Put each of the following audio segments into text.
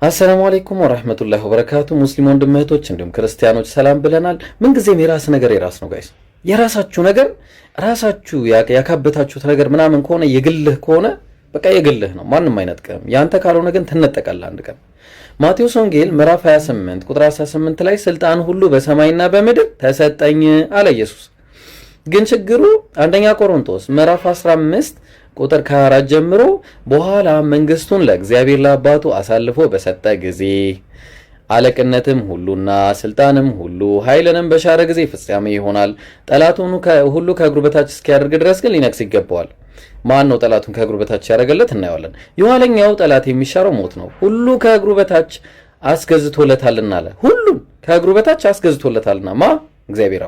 አሰላሙ አለይኩም ወራህመቱላሂ ወበረካቱ። ሙስሊም ወንድም እህቶች እንዲሁም ክርስቲያኖች ሰላም ብለናል። ምንጊዜም የራስ ነገር የራስ ነው ጋይስ። የራሳችሁ ነገር ራሳችሁ ያካበታችሁት ነገር ምናምን ከሆነ የግልህ ከሆነ በቃ የግልህ ነው፣ ማንም አይነጥቀም። ያንተ ካልሆነ ግን ትነጠቃለህ አንድ ቀን። ማቴዎስ ወንጌል ምዕራፍ 28 ቁጥር 18 ላይ ስልጣን ሁሉ በሰማይና በምድር ተሰጠኝ አለ ኢየሱስ። ግን ችግሩ አንደኛ ቆሮንቶስ ምዕራፍ 15 ቁጥር ከ4 ጀምሮ በኋላ መንግስቱን ለእግዚአብሔር ለአባቱ አሳልፎ በሰጠ ጊዜ አለቅነትም ሁሉና ስልጣንም ሁሉ ኃይልንም በሻረ ጊዜ ፍጻሜ ይሆናል። ጠላቱን ሁሉ ከእግሩ በታች እስኪያደርግ ድረስ ግን ሊነግስ ይገባዋል። ማን ነው ጠላቱን ከእግሩ በታች ያደረገለት? እናየዋለን። የኋለኛው ጠላት የሚሻረው ሞት ነው። ሁሉ ከእግሩ በታች አስገዝቶለታልና አለ። ሁሉን ከእግሩ በታች አስገዝቶለታልና ማ እግዚአብሔር።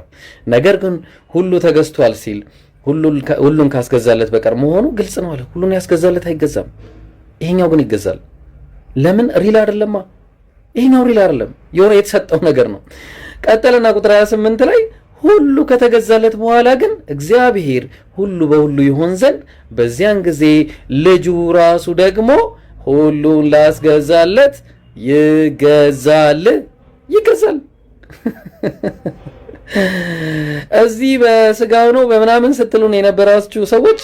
ነገር ግን ሁሉ ተገዝቷል ሲል ሁሉን ካስገዛለት በቀር መሆኑ ግልጽ ነው አለ። ሁሉን ያስገዛለት አይገዛም። ይሄኛው ግን ይገዛል። ለምን? ሪል አይደለማ። ይሄኛው ሪል አይደለም፣ የሆነ የተሰጠው ነገር ነው። ቀጠለና ቁጥር 28 ላይ ሁሉ ከተገዛለት በኋላ ግን እግዚአብሔር ሁሉ በሁሉ ይሆን ዘንድ በዚያን ጊዜ ልጁ ራሱ ደግሞ ሁሉን ላስገዛለት ይገዛል። እዚህ በስጋው ነው በምናምን ስትሉን የነበራችሁ ሰዎች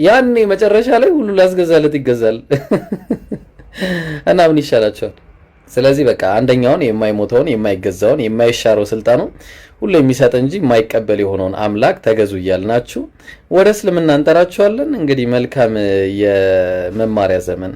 ያኔ መጨረሻ ላይ ሁሉ ላስገዛለት ይገዛል እና ምን ይሻላችኋል? ስለዚህ በቃ አንደኛውን የማይሞተውን የማይገዛውን የማይሻረው ስልጣኑ ሁሉ የሚሰጥ እንጂ የማይቀበል የሆነውን አምላክ ተገዙ እያልናችሁ ወደ እስልምና እንጠራችኋለን። እንግዲህ መልካም የመማሪያ ዘመን